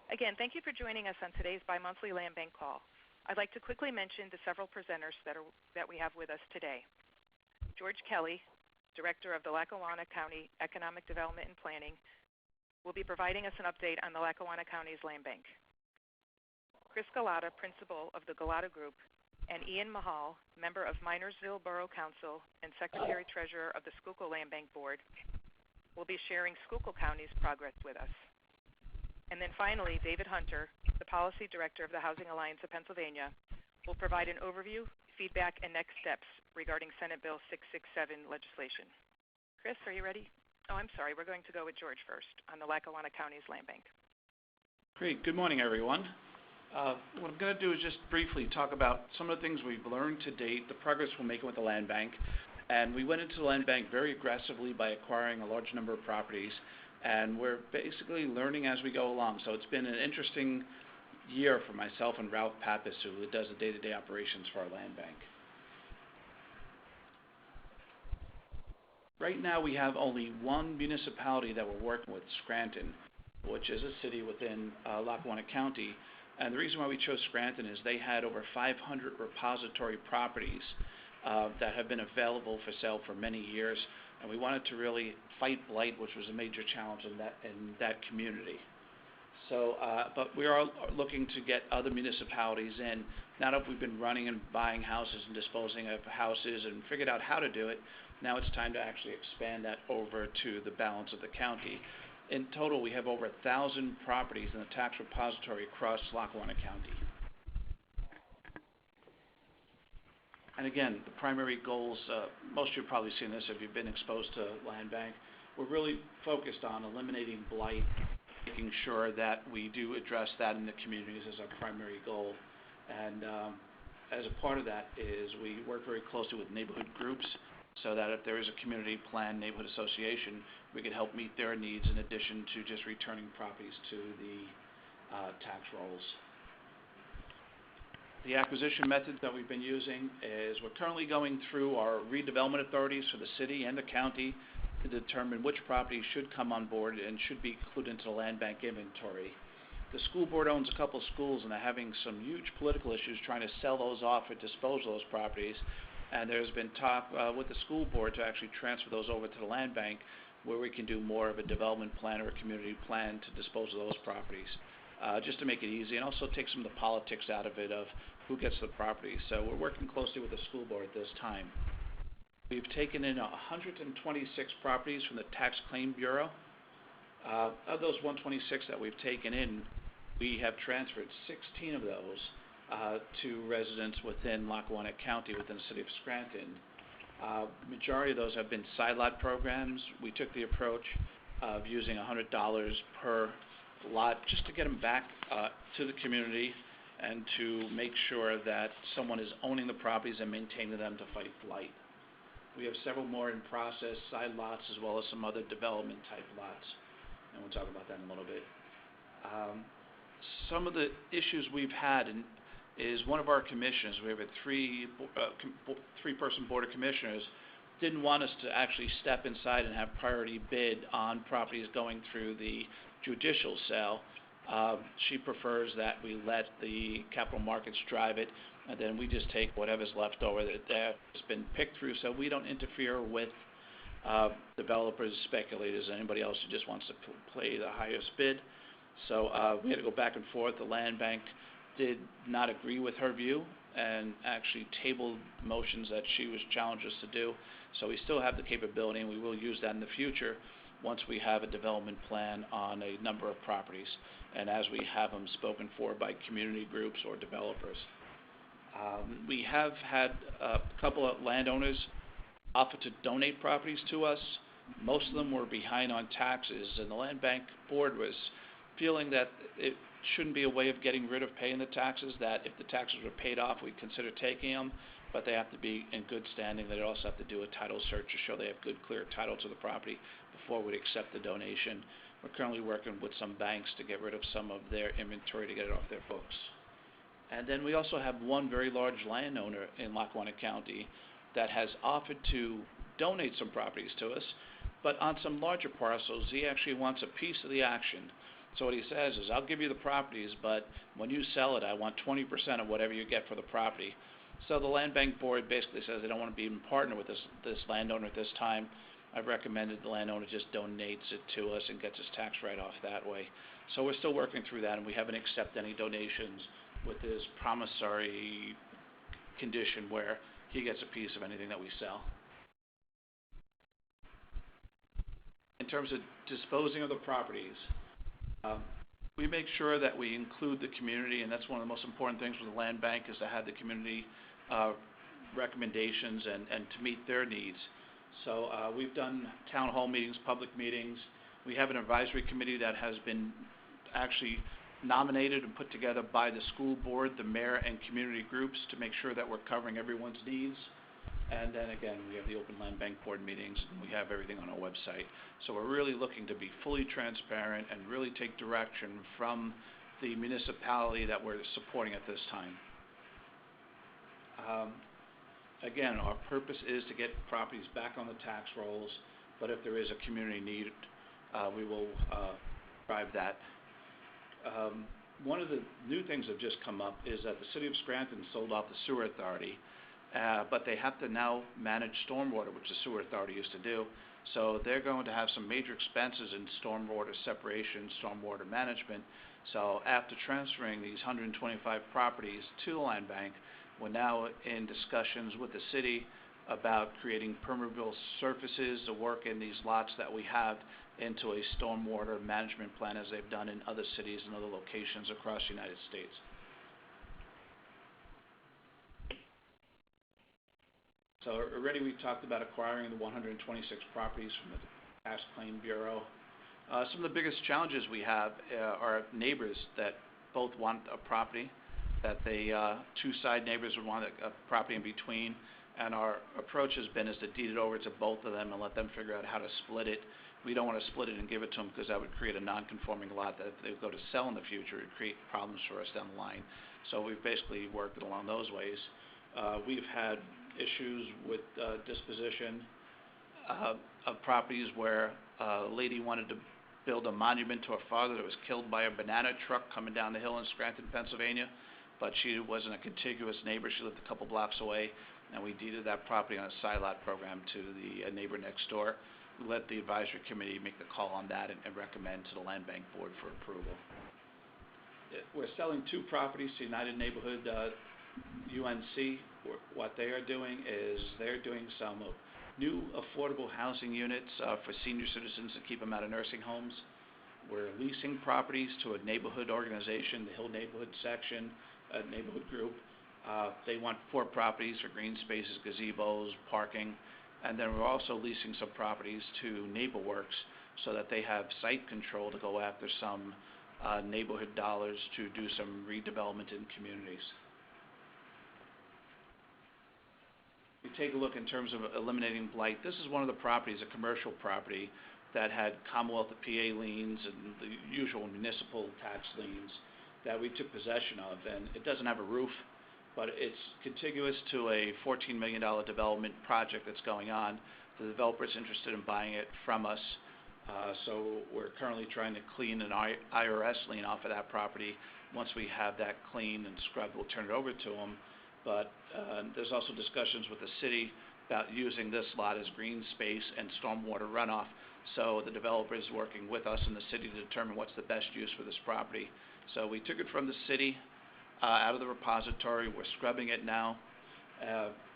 Again, thank you for joining us on today's bi-monthly Land Bank call. I'd like to quickly mention the several presenters that we have with us today. George Kelly, Director of the Lackawanna County Economic Development and Planning, will be providing us an update on the Lackawanna County's Land Bank. Chris Gulotta, Principal of the Gulotta Group, and Ian Mahal, member of Mineresville Borough Council and Secretary-Treasurer of the Schuylkill Land Bank Board, will be sharing Schuylkill County's progress with us. And then finally, David Hunter, the Policy Director of the Housing Alliance of Pennsylvania, will provide an overview, feedback, and next steps regarding Senate Bill 667 legislation. Chris, are you ready? Oh, I'm sorry. We're going to go with George first on the Lackawanna County's Land Bank. Great. Good morning, everyone. What I'm going to do is just briefly talk about some of the things we've learned to date, the progress we're making with the land bank. And we went into the land bank very aggressively by acquiring a large number of properties, and we're basically learning as we go along. So it's been an interesting year for myself and Ralph Pappas, who does the day-to-day operations for our land bank. Right now we have only one municipality that we're working with, Scranton, which is a city within Lackawanna County. And the reason why we chose Scranton is they had over 500 repository properties that have been available for sale for many years, and we wanted to really fight blight, which was a major challenge in that community. So, but we are looking to get other municipalities in. Now that we've been running and buying houses and disposing of houses and figured out how to do it, now it's time to actually expand that over to the balance of the county. In total, we have over 1,000 properties in the tax repository across Lackawanna County. And again, the primary goals, most of you have probably seen this if you've been exposed to land bank, we're really focused on eliminating blight, making sure that we do address that in the communities as our primary goal. And as a part of that is we work very closely with neighborhood groups so that if there is a community plan neighborhood association, we can help meet their needs in addition to just returning properties to the tax rolls. The acquisition methods that we've been using is we're currently going through our redevelopment authorities for the city and the county to determine which properties should come on board and should be included into the land bank inventory. The school board owns a couple of schools and they're having some huge political issues trying to sell those off or dispose of those properties. And there's been talk with the school board to actually transfer those over to the land bank where we can do more of a development plan or a community plan to dispose of those properties, just to make it easy and also take some of the politics out of it of who gets the property. So we're working closely with the school board at this time. We've taken in 126 properties from the Tax Claim Bureau. Of those 126 that we've taken in, we have transferred 16 of those to residents within Lackawanna County, within the city of Scranton. Majority of those have been side lot programs. We took the approach of using $100 per lot just to get them back to the community and to make sure that someone is owning the properties and maintaining them to fight blight. We have several more in process, side lots as well as some other development type lots, and we'll talk about that in a little bit. Some of the issues we've had is one of our commissioners, we have a three-person board of commissioners, didn't want us to actually step inside and have priority bid on properties going through the judicial sale. She prefers that we let the capital markets drive it, and then we just take whatever's left over that has been picked through, so we don't interfere with developers, speculators, anybody else who just wants to play the highest bid. So we had to go back and forth. The land bank did not agree with her view and actually tabled motions that she was challenged us to do. So we still have the capability, and we will use that in the future once we have a development plan on a number of properties and as we have them spoken for by community groups or developers. We have had a couple of landowners offer to donate properties to us. Most of them were behind on taxes, and the land bank board was feeling that it shouldn't be a way of getting rid of paying the taxes, that if the taxes were paid off, we'd consider taking them, but they have to be in good standing. They also have to do a title search to show they have good, clear title to the property before we'd accept the donation. We're currently working with some banks to get rid of some of their inventory to get it off their books. And then we also have one very large landowner in Lackawanna County that has offered to donate some properties to us, but on some larger parcels, he actually wants a piece of the action. So what he says is, I'll give you the properties, but when you sell it, I want 20% of whatever you get for the property. So the land bank board basically says they don't want to be in partner with this landowner at this time. I've recommended the landowner just donates it to us and gets his tax write-off that way. So we're still working through that, and we haven't accepted any donations with this promissory condition where he gets a piece of anything that we sell. In terms of disposing of the properties, we make sure that we include the community, and that's one of the most important things with the land bank is to have the community recommendations and to meet their needs. So we've done town hall meetings, public meetings. We have an advisory committee that has been actually nominated and put together by the school board, the mayor, and community groups to make sure that we're covering everyone's needs. And then again, we have the open land bank board meetings, and we have everything on our website. So we're really looking to be fully transparent and really take direction from the municipality that we're supporting at this time. Again, our purpose is to get properties back on the tax rolls, but if there is a community need, we will drive that. One of the new things that have just come up is that the city of Scranton sold off the sewer authority. But they have to now manage stormwater, which the sewer authority used to do. So they're going to have some major expenses in stormwater separation, stormwater management. So after transferring these 125 properties to the land bank, we're now in discussions with the city about creating permeable surfaces to work in these lots that we have into a stormwater management plan as they've done in other cities and other locations across the United States. So already we talked about acquiring the 126 properties from the Tax Claim Bureau. Some of the biggest challenges we have are neighbors that both want a property, that they two side neighbors would want a property in between, and our approach has been is to deed it over to both of them and let them figure out how to split it. We don't want to split it and give it to them because that would create a non-conforming lot that if they go to sell in the future, it would create problems for us down the line. So we've basically worked it along those ways. We've had issues with disposition of properties where a lady wanted to build a monument to her father that was killed by a banana truck coming down the hill in Scranton, Pennsylvania, but she wasn't a contiguous neighbor. She lived a couple blocks away, and we deeded that property on a side lot program to the neighbor next door. We let the advisory committee make the call on that and recommend to the land bank board for approval. We're selling two properties to United Neighborhood UNC. What they are doing is they're doing some new affordable housing units for senior citizens to keep them out of nursing homes. We're leasing properties to a neighborhood organization, the Hill Neighborhood Section, a neighborhood group. They want 4 properties for green spaces, gazebos, parking, and then we're also leasing some properties to NeighborWorks so that they have site control to go after some neighborhood dollars to do some redevelopment in communities. You take a look in terms of eliminating blight. This is one of the properties, a commercial property, that had Commonwealth of PA liens and the usual municipal tax liens that we took possession of. And it doesn't have a roof, but it's contiguous to a $14 million development project that's going on. The developer's interested in buying it from us. So we're currently trying to clean an IRS lien off of that property. Once we have that cleaned and scrubbed, we'll turn it over to them. But there's also discussions with the city about using this lot as green space and stormwater runoff. So the developer is working with us in the city to determine what's the best use for this property. So we took it from the city out of the repository. We're scrubbing it now.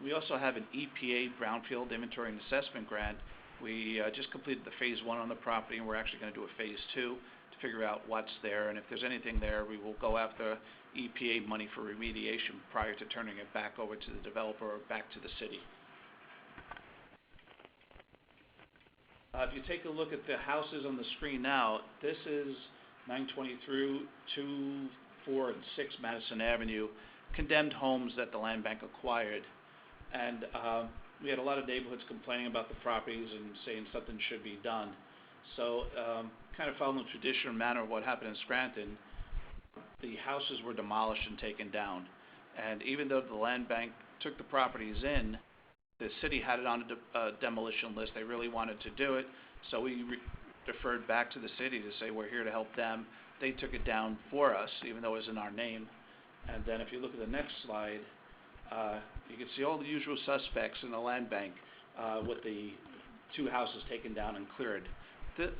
We also have an EPA Brownfield Inventory and Assessment Grant. We just completed the phase 1 on the property, and we're actually going to do a phase 2 to figure out what's there. And if there's anything there, we will go after EPA money for remediation prior to turning it back over to the developer or back to the city. If you take a look at the houses on the screen now, this is 920 through 2, 4, and 6 Madison Avenue, condemned homes that the land bank acquired. And we had a lot of neighborhoods complaining about the properties and saying something should be done. So kind of following the traditional manner of what happened in Scranton, the houses were demolished and taken down. And even though the land bank took the properties in, the city had it on a demolition list. They really wanted to do it. So we deferred back to the city to say we're here to help them. They took it down for us, even though it was in our name. And then if you look at the next slide, you can see all the usual suspects in the land bank with the 2 houses taken down and cleared.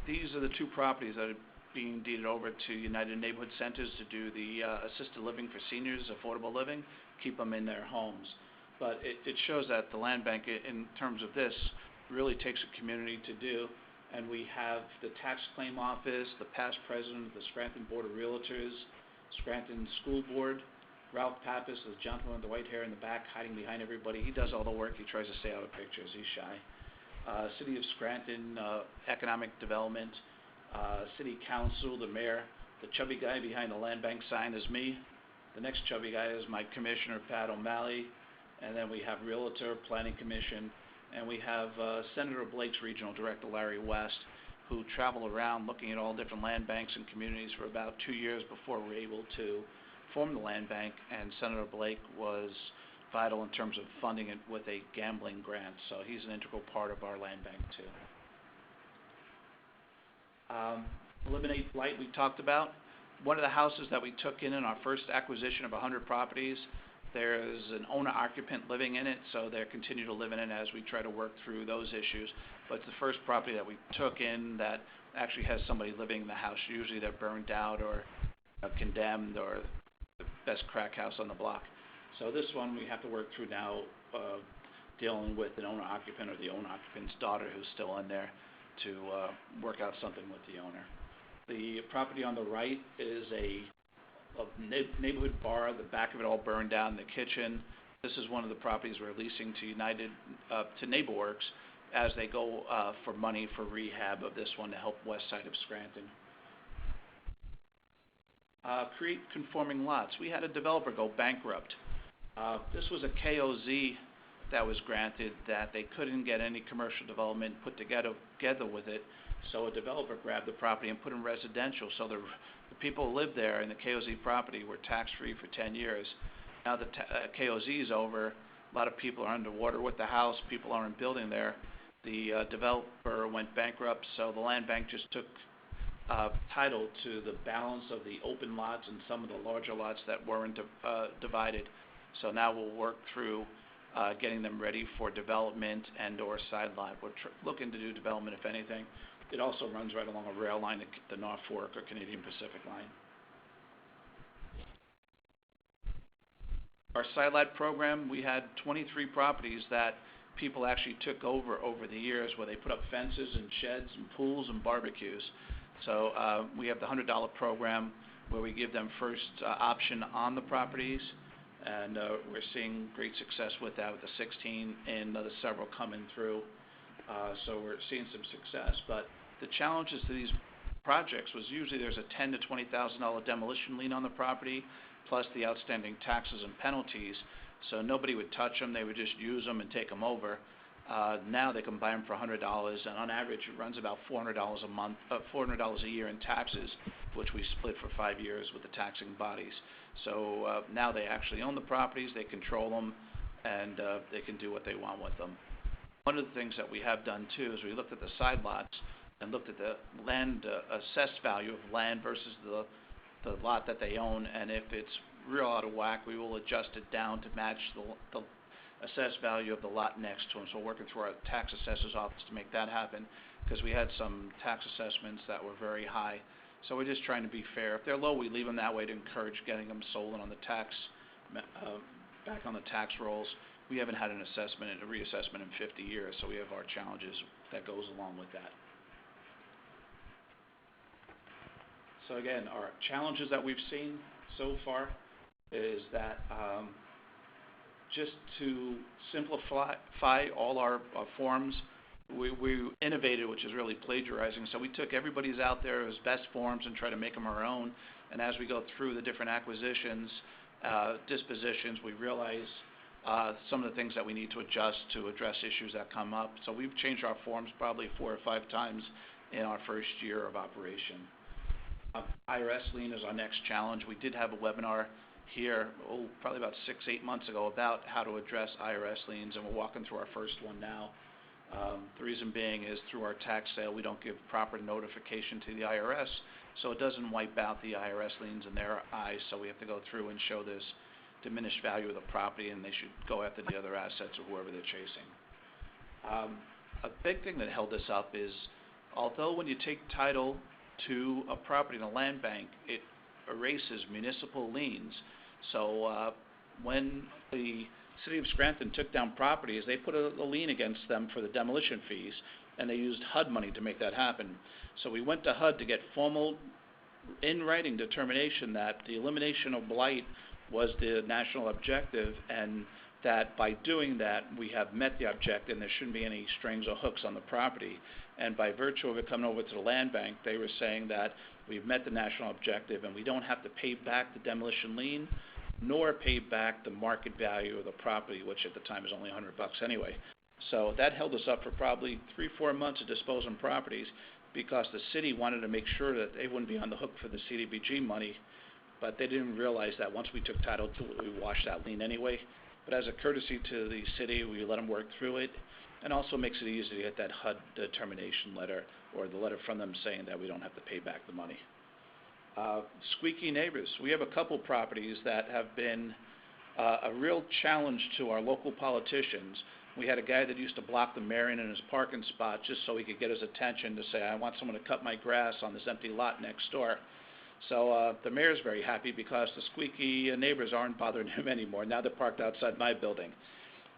These are the 2 properties that are being deeded over to United Neighborhood Centers to do the assisted living for seniors, affordable living, keep them in their homes. But it shows that the land bank, in terms of this, really takes a community to do. And we have the tax claim office, the past president of the Scranton Board of Realtors, Scranton School Board, Ralph Pappas, the gentleman with the white hair in the back, hiding behind everybody. He does all the work. He tries to stay out of pictures. He's shy. City of Scranton Economic Development, City Council, the mayor. The chubby guy behind the land bank sign is me. The next chubby guy is my commissioner, Pat O'Malley. And then we have Realtor, Planning Commission, and we have Senator Blake's Regional Director, Larry West, who travel around looking at all different land banks and communities for about 2 years before we're able to form the land bank. And Senator Blake was vital in terms of funding it with a gambling grant, so he's an integral part of our land bank too. Eliminate blight we talked about. One of the houses that we took in our first acquisition of 100 properties, there's an owner-occupant living in it, so they continue to live in it as we try to work through those issues. But it's the first property that we took in that actually has somebody living in the house. Usually they're burned out or condemned or the best crack house on the block. So this one we have to work through now, dealing with an owner-occupant or the owner-occupant's daughter who's still in there to work out something with the owner. The property on the right is a neighborhood bar. The back of it all burned down. The kitchen. This is one of the properties we're leasing to NeighborWorks as they go for money for rehab of this one to help west side of Scranton. Create conforming lots. We had a developer go bankrupt. This was a KOZ that was granted that they couldn't get any commercial development put together with it, so a developer grabbed the property and put in residential. So the people who lived there in the KOZ property were tax-free for 10 years. Now the KOZ is over. A lot of people are underwater with the house. People aren't building there. The developer went bankrupt, so the land bank just took title to the balance of the open lots and some of the larger lots that weren't divided. So now we'll work through getting them ready for development and or side lot. We're looking to do development, if anything. It also runs right along a rail line, the North Fork or Canadian Pacific line. Our side lot program, we had 23 properties that people actually took over the years where they put up fences and sheds and pools and barbecues. So we have the $100 program where we give them first option on the properties, and we're seeing great success with that with the 16 and the several coming through. So we're seeing some success. But the challenges to these projects was usually there's a $10,000 to $20,000 demolition lien on the property, plus the outstanding taxes and penalties. So nobody would touch them. They would just use them and take them over. Now they can buy them for $100, and on average it runs about $400 a month, $400 a year in taxes, which we split for 5 years with the taxing bodies. So now they actually own the properties, they control them, and they can do what they want with them. One of the things that we have done too is we looked at the side lots and looked at the land assessed value of land versus the lot that they own, and if it's real out of whack, we will adjust it down to match the assessed value of the lot next to them. So we're working through our tax assessor's office to make that happen, because we had some tax assessments that were very high. So we're just trying to be fair. If they're low, we leave them that way to encourage getting them sold and on the tax, back on the tax rolls. We haven't had an assessment and a reassessment in 50 years, so we have our challenges that goes along with that. So again, our challenges that we've seen so far is that just to simplify all our forms, we innovated, which is really plagiarizing. So we took everybody's out there as best forms and try to make them our own. And as we go through the different acquisitions, dispositions, we realize some of the things that we need to adjust to address issues that come up. So we've changed our forms probably 4 or 5 times in our first year of operation. IRS lien is our next challenge. We did have a webinar here, probably about 6-8 months ago about how to address IRS liens, and we're walking through our first one now. The reason being is through our tax sale, we don't give proper notification to the IRS, so it doesn't wipe out the IRS liens in their eyes, so we have to go through and show this diminished value of the property, and they should go after the other assets of whoever they're chasing. A big thing that held this up is, although when you take title to a property in a land bank, it erases municipal liens. So when the City of Scranton took down properties, they put a lien against them for the demolition fees, and they used HUD money to make that happen. So we went to HUD to get formal, in writing determination that the elimination of blight was the national objective, and that by doing that, we have met the objective and there shouldn't be any strings or hooks on the property. And by virtue of it coming over to the land bank, they were saying that we've met the national objective and we don't have to pay back the demolition lien, nor pay back the market value of the property, which at the time is only $100 anyway. So that held us up for probably 3-4 months of disposing properties, because the city wanted to make sure that they wouldn't be on the hook for the CDBG money, but they didn't realize that once we took title to it, we washed that lien anyway. But as a courtesy to the city, we let them work through it, and also makes it easy to get that HUD determination letter, or the letter from them saying that we don't have to pay back the money. Squeaky neighbors. We have a couple properties that have been a real challenge to our local politicians. We had a guy that used to block the mayor in his parking spot just so he could get his attention to say, I want someone to cut my grass on this empty lot next door. So the mayor's very happy because the squeaky neighbors aren't bothering him anymore. Now they're parked outside my building.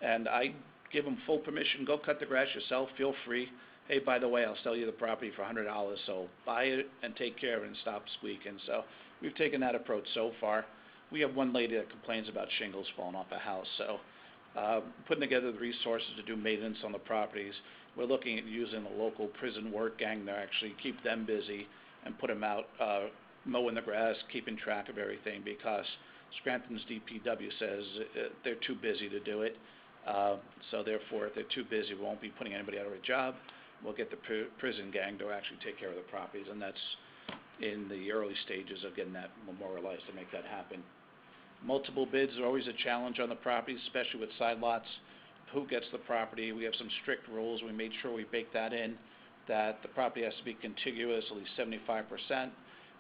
And I give them full permission, go cut the grass yourself, feel free. Hey, by the way, I'll sell you the property for $100, so buy it and take care of it and stop squeaking. So we've taken that approach so far. We have one lady that complains about shingles falling off a house, so putting together the resources to do maintenance on the properties. We're looking at using the local prison work gang to actually keep them busy and put them out mowing the grass, keeping track of everything, because Scranton's DPW says they're too busy to do it. So therefore, if they're too busy, we won't be putting anybody out of a job. We'll get the prison gang to actually take care of the properties, and that's in the early stages of getting that memorialized to make that happen. Multiple bids are always a challenge on the properties, especially with side lots. Who gets the property? We have some strict rules. We made sure we baked that in, that the property has to be contiguous, at least 75%.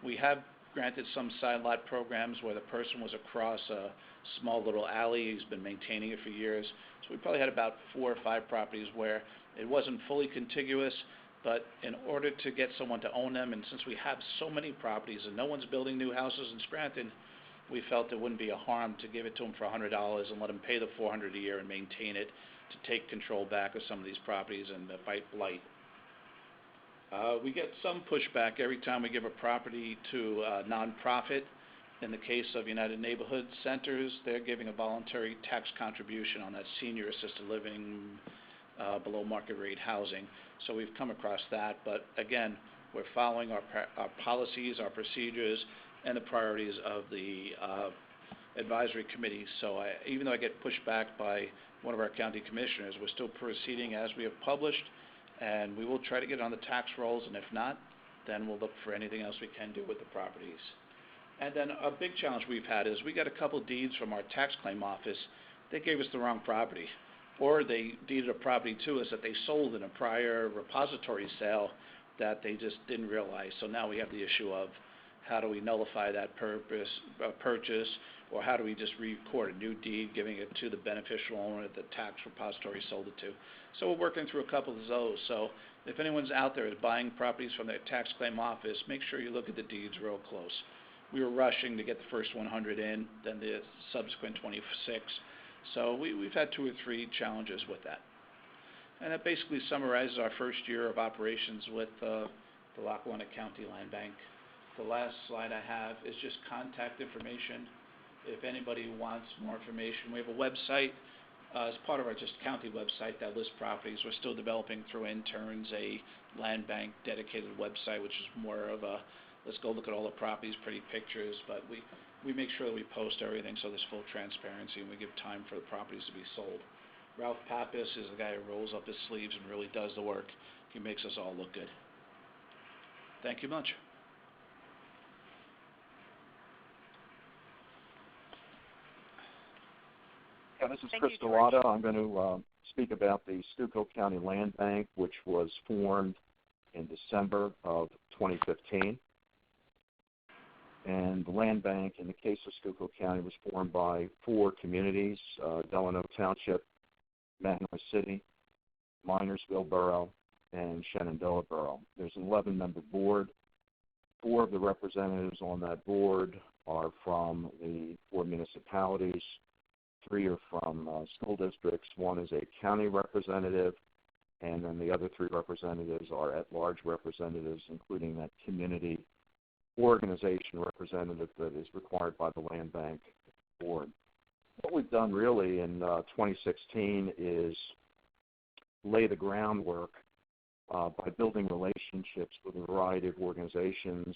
We have granted some side lot programs where the person was across a small little alley. He's been maintaining it for years. So we probably had about 4 or 5 properties where it wasn't fully contiguous, but in order to get someone to own them, and since we have so many properties and no one's building new houses in Scranton, we felt it wouldn't be a harm to give it to them for $100 and let them pay the $400 a year and maintain it, to take control back of some of these properties and fight blight. We get some pushback every time we give a property to a nonprofit. In the case of United Neighborhood Centers, they're giving a voluntary tax contribution on that senior assisted living below market rate housing. So we've come across that, but again, we're following our policies, our procedures, and the priorities of the advisory committee. So even though I get pushed back by one of our county commissioners, we're still proceeding as we have published, and we will try to get on the tax rolls, and if not, then we'll look for anything else we can do with the properties. And then a big challenge we've had is we got a couple deeds from our tax claim office. They gave us the wrong property, or they deeded a property to us that they sold in a prior repository sale that they just didn't realize. So now we have the issue of how do we nullify that purchase, or how do we just record a new deed giving it to the beneficial owner that the tax repository sold it to. So we're working through a couple of those. So if anyone's out there is buying properties from their tax claim office, make sure you look at the deeds real close. We were rushing to get the first 100 in, then the subsequent 26. So we've had 2 or 3 challenges with that. And that basically summarizes our first year of operations with the Lackawanna County Land Bank. The last slide I have is just contact information. If anybody wants more information, we have a website as part of our just county website that lists properties. We're still developing through interns a land bank dedicated website, which is more of a let's go look at all the properties, pretty pictures, but we make sure that we post everything so there's full transparency and we give time for the properties to be sold. Ralph Pappas is the guy who rolls up his sleeves and really does the work. He makes us all look good. Thank you much. Yeah, this is Chris Gulotta. I'm going to speak about the Schuylkill County Land Bank, which was formed in December of 2015. And the land bank, in the case of Schuylkill County, was formed by 4 communities, Delano Township, Mahal City, Mineresville Borough, and Shenandoah Borough. There's an 11-member board. 4 of the representatives on that board are from the 4 municipalities. 3 are from school districts. 1 is a county representative, and then the other 3 representatives are at-large representatives, including that community organization representative that is required by the Land Bank Board. What we've done really in 2016 is lay the groundwork by building relationships with a variety of organizations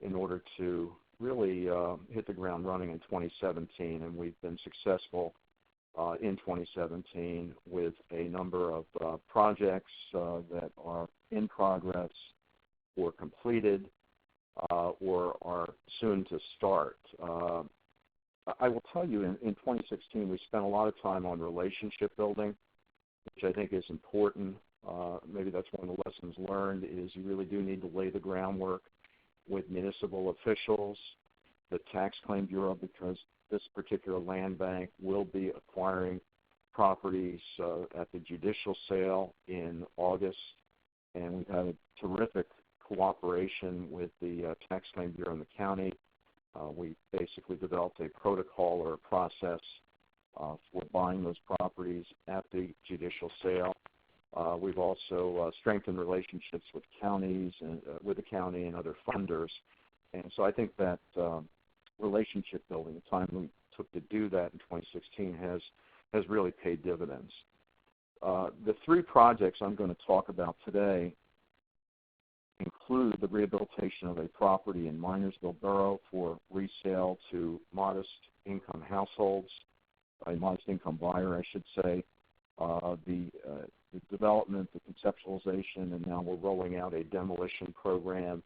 in order to really hit the ground running in 2017, and we've been successful in 2017 with a number of projects that are in progress or completed or are soon to start. I will tell you, in 2016, we spent a lot of time on relationship building, which I think is important. Maybe that's one of the lessons learned, is you really do need to lay the groundwork with municipal officials, the Tax Claim Bureau, because this particular land bank will be acquiring properties at the judicial sale in August, and we've had a terrific cooperation with the Tax Claim Bureau in the county. We basically developed a protocol or a process for buying those properties at the judicial sale. We've also strengthened relationships with counties and with the county and other funders, and so I think that relationship building, the time we took to do that in 2016, has really paid dividends. The 3 projects I'm going to talk about today include the rehabilitation of a property in Mineresville Borough for resale to modest income households, a modest income buyer, I should say, the development, the conceptualization, and now we're rolling out a demolition program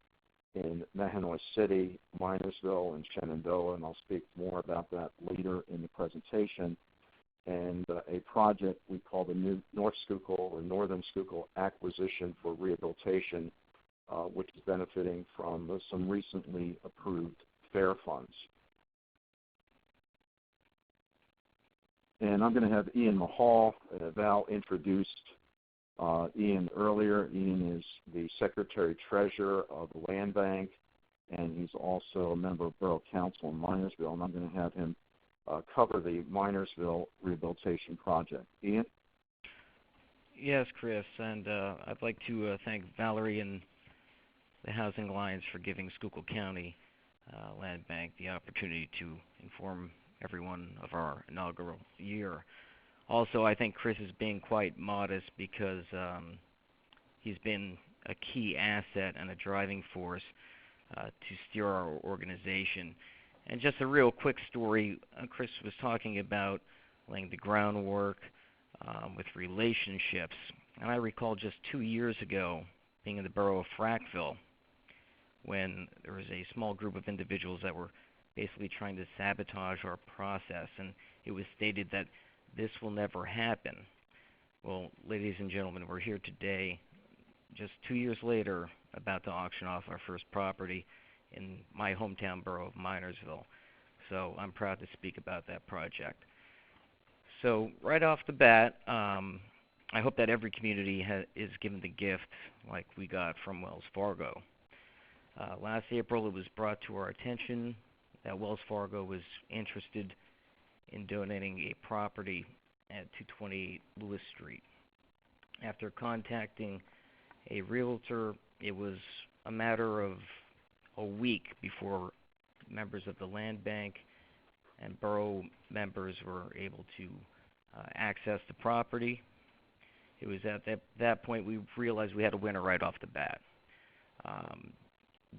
in Mahal City, Mineresville, and Shenandoah, and I'll speak more about that later in the presentation, and a project we call the New North Schuylkill or Northern Schuylkill Acquisition for Rehabilitation, which is benefiting from some recently approved fair funds. And I'm going to have Ian Mahal. Val introduced Ian earlier. Ian is the Secretary-Treasurer of the Land Bank, and he's also a member of Borough Council in Mineresville, and I'm going to have him cover the Mineresville Rehabilitation Project. Ian? Yes, Chris, and I'd like to thank Valerie and the Housing Alliance for giving Schuylkill County Land Bank the opportunity to inform everyone of our inaugural year. Also, I think Chris is being quite modest because he's been a key asset and a driving force to steer our organization. And just a real quick story, Chris was talking about laying the groundwork with relationships. And I recall just 2 years ago being in the borough of Frackville when there was a small group of individuals that were basically trying to sabotage our process, and it was stated that this will never happen. Well, ladies and gentlemen, we're here today, just 2 years later, about to auction off our first property in my hometown borough of Mineresville. So I'm proud to speak about that project. So right off the bat, I hope that every community is given the gift like we got from Wells Fargo. Last April, it was brought to our attention that Wells Fargo was interested in donating a property at 228 Lewis Street. After contacting a realtor, it was a matter of a week before members of the land bank and borough members were able to access the property. It was at that point we realized we had a winner right off the bat.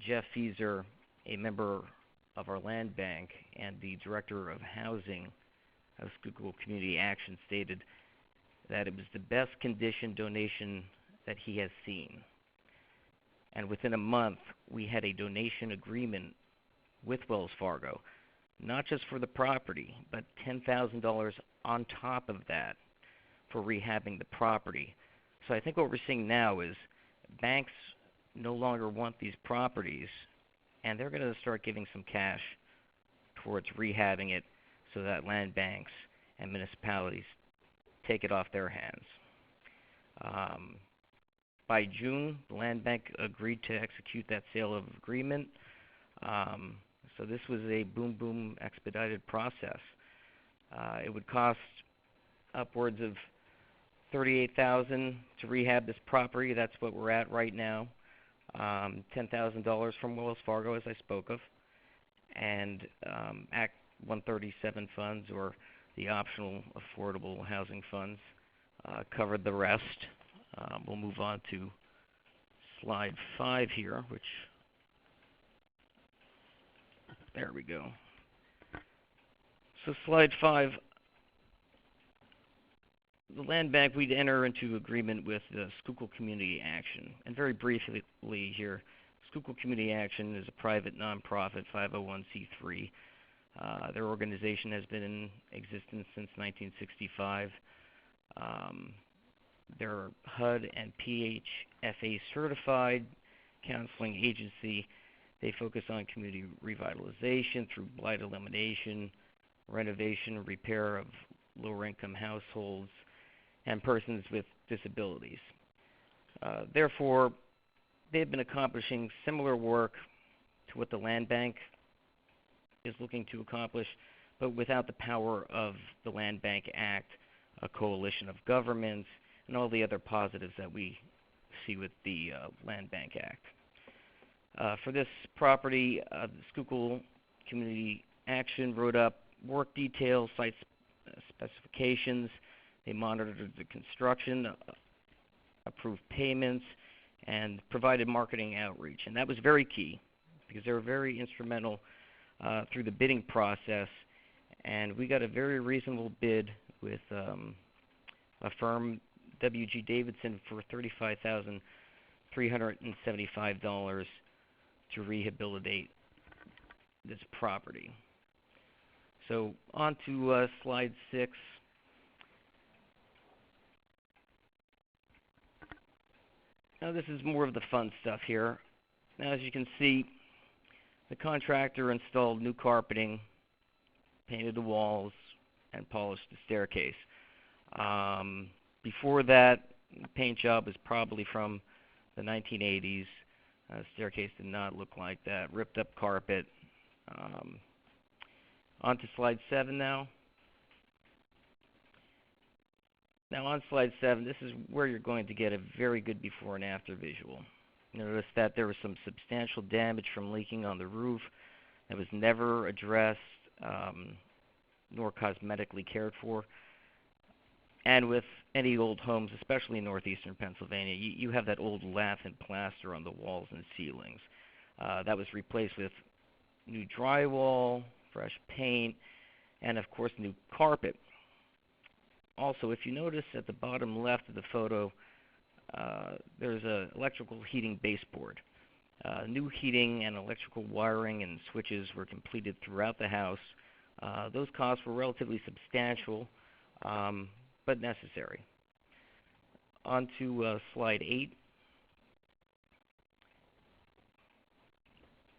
Jeff Fieser, a member of our land bank and the director of housing of Schuylkill Community Action, stated that it was the best condition donation that he has seen. And within a month, we had a donation agreement with Wells Fargo, not just for the property, but $10,000 on top of that, for rehabbing the property. So I think what we're seeing now is banks no longer want these properties, and they're going to start giving some cash towards rehabbing it so that land banks and municipalities take it off their hands. By June, the land bank agreed to execute that sale of agreement. So this was a boom expedited process. It would cost upwards of $38,000 to rehab this property. That's what we're at right now. $10,000 from Wells Fargo, as I spoke of, and Act 137 funds, or the optional affordable housing funds, covered the rest. We'll move on to slide 5 here, which, there we go. So slide 5, the land bank, we'd enter into agreement with the Schuylkill Community Action. And very briefly here, Schuylkill Community Action is a private nonprofit 501c3. Their organization has been in existence since 1965. They're HUD and PHFA certified counseling agency. They focus on community revitalization through blight elimination, renovation, repair of lower income households, and persons with disabilities. Therefore, they've been accomplishing similar work to what the land bank is looking to accomplish, but without the power of the Land Bank Act, a coalition of governments, and all the other positives that we see with the Land Bank Act. For this property, the Schuylkill Community Action wrote up work details, site specifications. They monitored the construction, approved payments, and provided marketing outreach. And that was very key because they were very instrumental through the bidding process. And we got a very reasonable bid with a firm, W.G. Davidson, for $35,375 to rehabilitate this property. So on to slide 6. Now this is more of the fun stuff here. Now as you can see, the contractor installed new carpeting, painted the walls, and polished the staircase. Before that, the paint job was probably from the 1980s. Staircase did not look like that. Ripped up carpet. On to slide 7 now. Now on slide 7, this is where you're going to get a very good before and after visual. Notice that there was some substantial damage from leaking on the roof that was never addressed nor cosmetically cared for. And with any old homes, especially in northeastern Pennsylvania, you have that old lath and plaster on the walls and ceilings. That was replaced with new drywall, fresh paint, and of course new carpet. Also, if you notice at the bottom left of the photo, there's an electrical heating baseboard. New heating and electrical wiring and switches were completed throughout the house. Those costs were relatively substantial, but necessary. On to slide 8.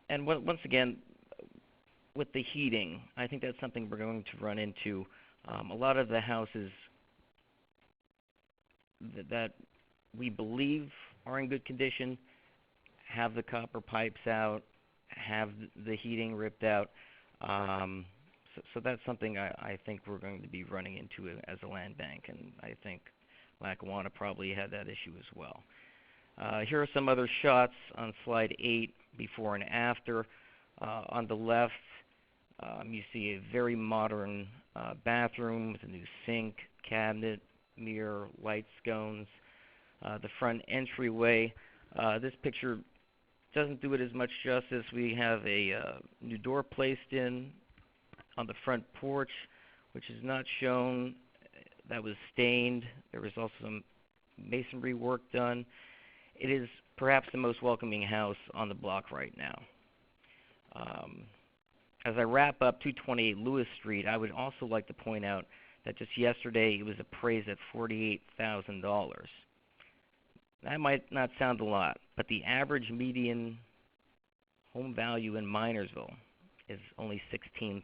And once again, with the heating, I think that's something we're going to run into. A lot of the houses that we believe are in good condition have the copper pipes out, have the heating ripped out. So that's something I think we're going to be running into as a land bank, and I think Lackawanna probably had that issue as well. Here are some other shots on slide 8, before and after. On the left, you see a very modern bathroom with a new sink, cabinet, mirror, light scones. The front entryway, this picture doesn't do it as much justice. We have a new door placed in on the front porch, which is not shown. That was stained. There was also some masonry work done. It is perhaps the most welcoming house on the block right now. As I wrap up 228 Lewis Street, I would also like to point out that just yesterday it was appraised at $48,000. That might not sound a lot, but the average median home value in Mineresville is only $16,000.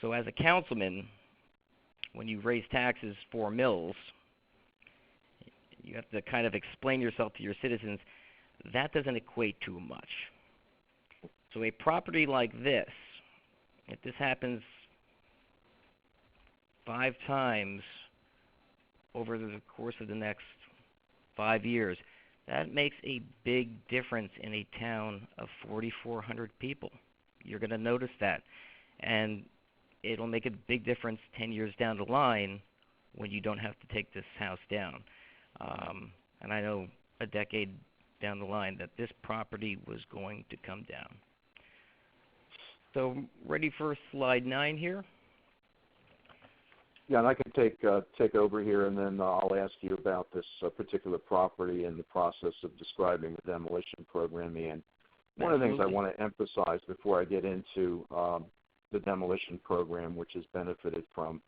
So as a councilman, when you raise taxes for mills, you have to kind of explain yourself to your citizens. That doesn't equate to much. So a property like this, if this happens 5 times over the course of the next 5 years, that makes a big difference in a town of 4,400 people. You're going to notice that. And it'll make a big difference 10 years down the line when you don't have to take this house down. And I know a decade down the line that this property was going to come down. So ready for slide 9 here? Yeah, and I can take over here, and then I'll ask you about this particular property and the process of describing the demolition program. And one of the things I want to emphasize before I get into the demolition program, which has benefited from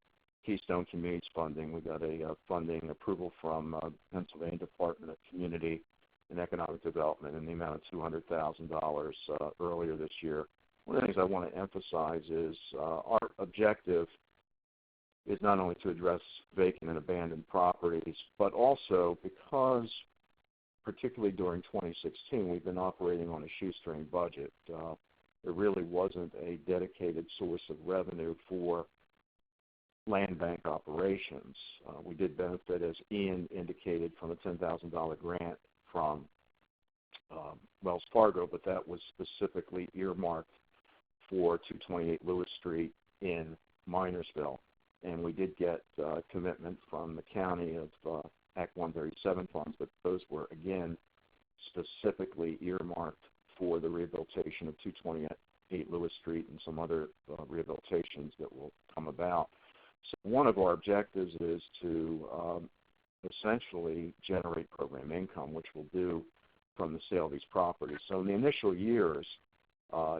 Keystone Communities funding. We got a funding approval from Pennsylvania Department of Community and Economic Development in the amount of $200,000 earlier this year. One of the things I want to emphasize is our objective is not only to address vacant and abandoned properties, but also because, particularly during 2016, we've been operating on a shoestring budget. There really wasn't a dedicated source of revenue for land bank operations. We did benefit, as Ian indicated, from a $10,000 grant from Wells Fargo, but that was specifically earmarked for 228 Lewis Street in Mineresville. And we did get commitment from the county of Act 137 funds, but those were, again, specifically earmarked for the rehabilitation of 228 Lewis Street and some other rehabilitations that will come about. So one of our objectives is to essentially generate program income, which we'll do from the sale of these properties. So in the initial years,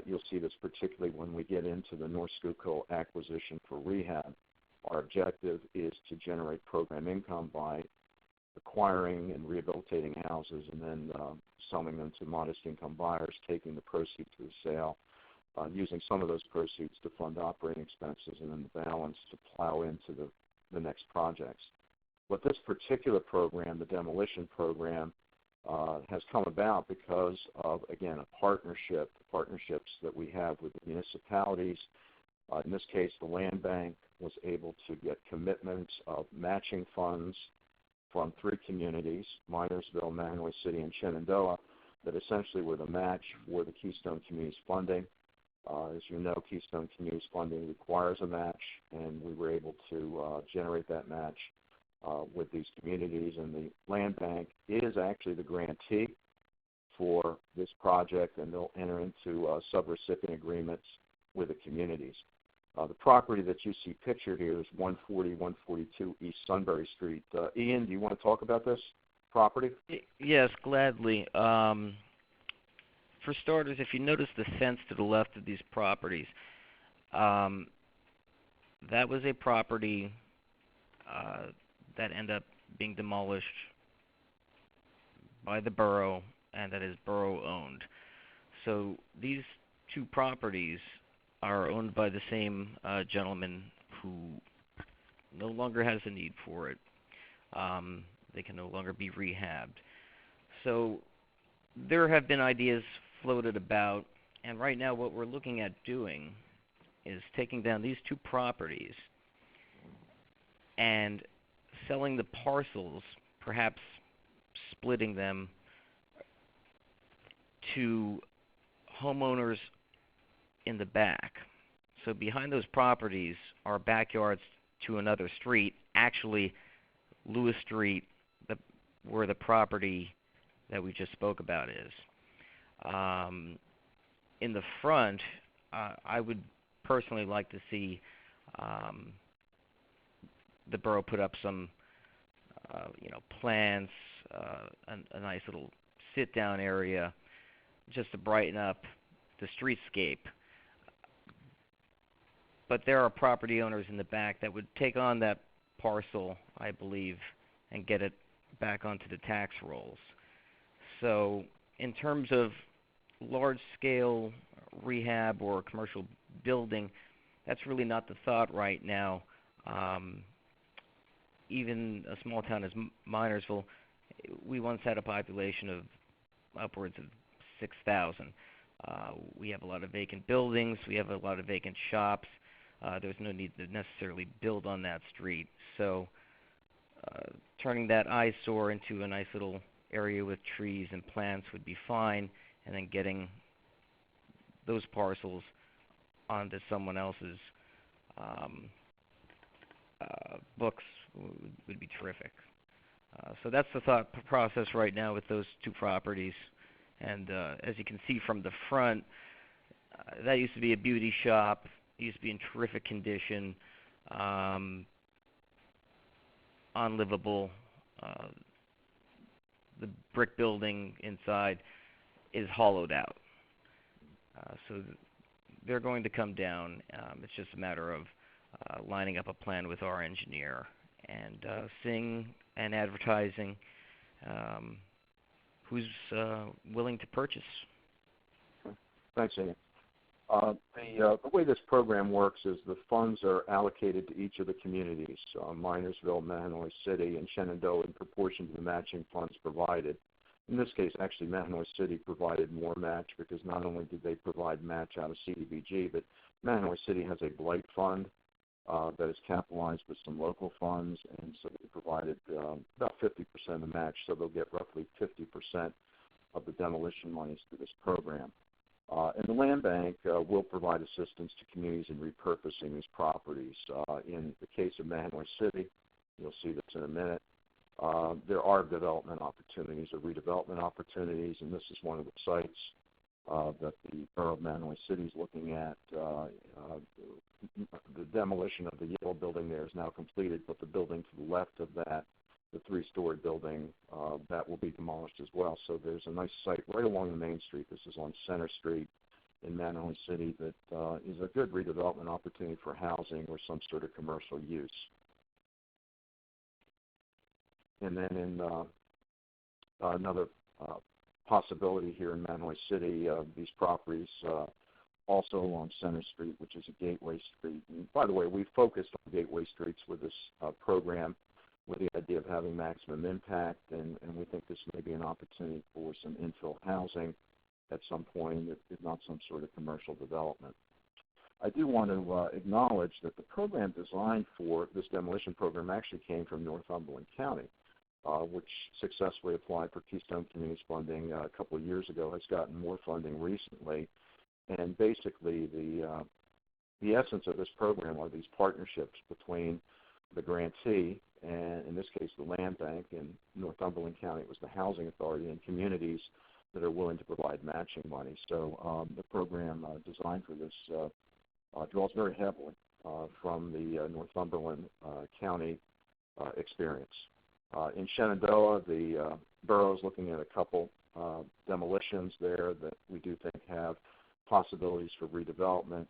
you'll see this particularly when we get into the North Schuylkill acquisition for rehab. Our objective is to generate program income by acquiring and rehabilitating houses and then selling them to modest income buyers, taking the proceeds of the sale, using some of those proceeds to fund operating expenses, and then the balance to plow into the next projects. But this particular program, the demolition program, has come about because of, again, partnerships that we have with the municipalities. In this case, the land bank was able to get commitments of matching funds from 3 communities, Mineresville, Mahal City, and Shenandoah, that essentially were the match for the Keystone Communities funding. As you know, Keystone Communities funding requires a match, and we were able to generate that match with these communities. And the land bank is actually the grantee for this project, and they'll enter into subrecipient agreements with the communities. The property that you see pictured here is 140-142 East Sunbury Street. Ian, do you want to talk about this property? Yes, gladly. For starters, if you notice the fence to the left of these properties, that was a property that ended up being demolished by the borough, and that is borough-owned. So these 2 properties are owned by the same gentleman who no longer has a need for it. They can no longer be rehabbed. So there have been ideas floated about, and right now what we're looking at doing is taking down these 2 properties and selling the parcels, perhaps splitting them to homeowners in the back. So behind those properties are backyards to another street, actually Lewis Street, where the property that we just spoke about is. In the front, I would personally like to see the borough put up some plants, a nice little sit-down area, just to brighten up the streetscape. but there are property owners in the back that would take on that parcel, I believe, and get it back onto the tax rolls. So in terms of large-scale rehab or commercial building, that's really not the thought right now. Even a small town as Mineresville, we once had a population of upwards of 6,000. We have a lot of vacant buildings. We have a lot of vacant shops. There's no need to necessarily build on that street. So turning that eyesore into a nice little area with trees and plants would be fine, and then getting those parcels onto someone else's books would be terrific. So that's the thought process right now with those two properties. And as you can see from the front, that used to be a beauty shop. It used to be in terrific condition, unlivable. The brick building inside is hollowed out. So they're going to come down. It's just a matter of lining up a plan with our engineer and seeing and advertising who's willing to purchase. Thanks, Ian. The way this program works is the funds are allocated to each of the communities, Minersville, Mahanoy City, and Shenandoah, in proportion to the matching funds provided. In this case, actually, Mahanoy City provided more match because not only did they provide match out of CDBG, but Mahanoy City has a Blight fund that is capitalized with some local funds, and so they provided about 50% of the match, so they'll get roughly 50% of the demolition monies through this program. And the land bank will provide assistance to communities in repurposing these properties. In the case of Mahanoy City, you'll see this in a minute, there are development opportunities or redevelopment opportunities, and this is one of the sites that the Borough of Mahanoy City is looking at. The demolition of the yellow building there is now completed, but the building to the left of that, the three-story building, that will be demolished as well. So there's a nice site right along the main street. This is on Center Street in Mahanoy City that is a good redevelopment opportunity for housing or some sort of commercial use. And then in another possibility here in Mahanoy City, these properties also along Center Street, which is a gateway street. And by the way, we focused on gateway streets with this program with the idea of having maximum impact, and we think this may be an opportunity for some infill housing at some point, if not some sort of commercial development. I do want to acknowledge that the program designed for this demolition program actually came from Northumberland County, which successfully applied for Keystone Communities funding a couple of years ago, has gotten more funding recently. And basically the essence of this program are these partnerships between the grantee, and in this case the land bank, in Northumberland County it was the Housing Authority, and communities that are willing to provide matching money. So the program designed for this draws very heavily from the Northumberland County experience. In Shenandoah, the borough is looking at a couple demolitions there that we do think have possibilities for redevelopment.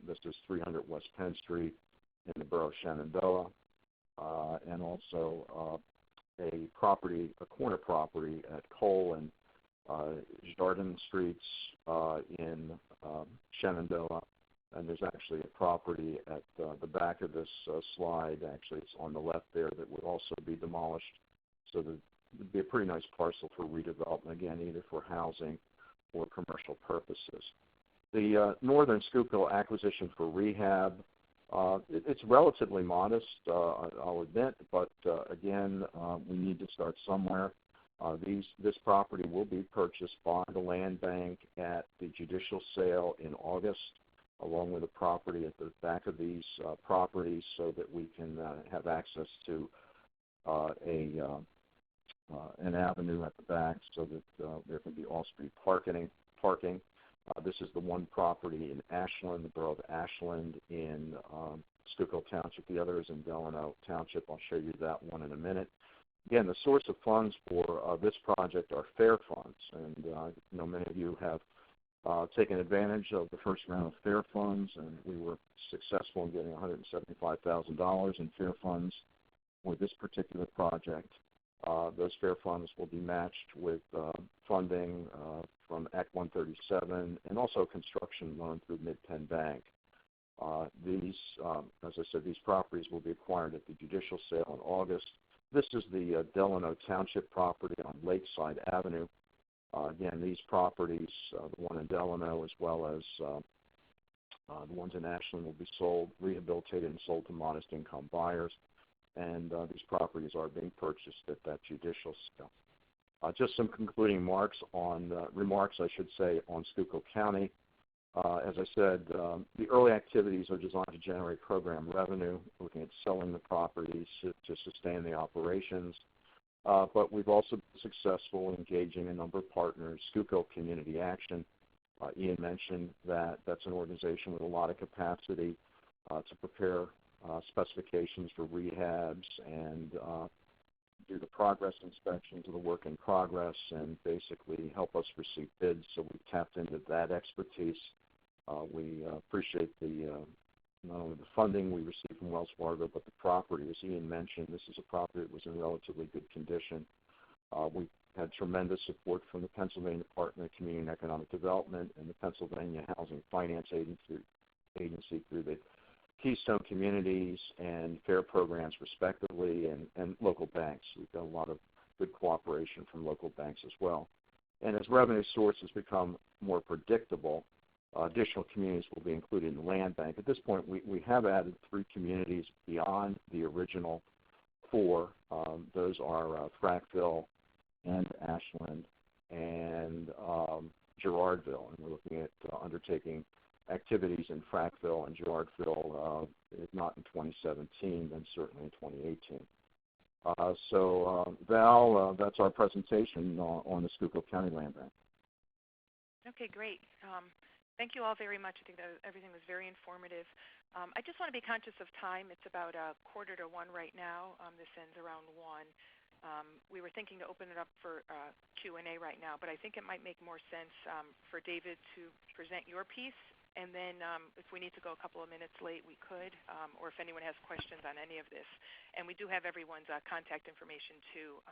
This is 300 West Penn Street in the borough of Shenandoah, and also a corner property at Cole and Jardin Streets in Shenandoah. And there's actually a property at the back of this slide, actually it's on the left there, that would also be demolished. So there would be a pretty nice parcel for redevelopment, again, either for housing or commercial purposes. The Northern Schuylkill acquisition for rehab, it's relatively modest, I'll admit, but again, we need to start somewhere. This property will be purchased by the land bank at the judicial sale in August, along with a property at the back of these properties, so that we can have access to an avenue at the back, so that there can be off-street parking. This is the one property in Ashland, the borough of Ashland in Schuylkill Township. The other is in Delano Township. I'll show you that one in a minute. Again, the source of funds for this project are fair funds, and many of you have taken advantage of the first round of fair funds, and we were successful in getting $175,000 in fair funds for this particular project. Those fair funds will be matched with funding from Act 137 and also a construction loan through Mid-Penn Bank. These, as I said, these properties will be acquired at the judicial sale in August. This is the Delano Township property on Lakeside Avenue. Again, these properties, the one in Delano as well as the ones in Ashland, will be sold, rehabilitated, and sold to modest income buyers. And these properties are being purchased at that judicial sale. Just some concluding remarks, on Schuylkill County. As I said, the early activities are designed to generate program revenue, looking at selling the properties to sustain the operations. But we've also been successful in engaging a number of partners. Schuylkill Community Action, Ian mentioned that that's an organization with a lot of capacity to prepare specifications for rehabs and do the progress inspections of the work in progress and basically help us receive bids. So we've tapped into that expertise. We appreciate not only the funding we received from Wells Fargo, but the property. As Ian mentioned, this is a property that was in relatively good condition. We've had tremendous support from the Pennsylvania Department of Community and Economic Development and the Pennsylvania Housing Finance Agency through the Keystone Communities and FAIR programs, respectively, and local banks. We've got a lot of good cooperation from local banks as well. And as revenue sources become more predictable, additional communities will be included in the land bank. At this point, we have added 3 communities beyond the original 4. Those are Frackville and Ashland and Girardville. And we're looking at undertaking activities in Frackville and Girardville, if not in 2017, then certainly in 2018. Val, that's our presentation on the Schuylkill County Land Bank. Okay, great. Thank you all very much. I think that everything was very informative. I just want to be conscious of time. It's about 1:45 right now. This ends around 1. We were thinking to open it up for Q&A right now, but I think it might make more sense for David to present your piece, and then if we need to go a couple of minutes late, we could, or if anyone has questions on any of this. And we do have everyone's contact information, too.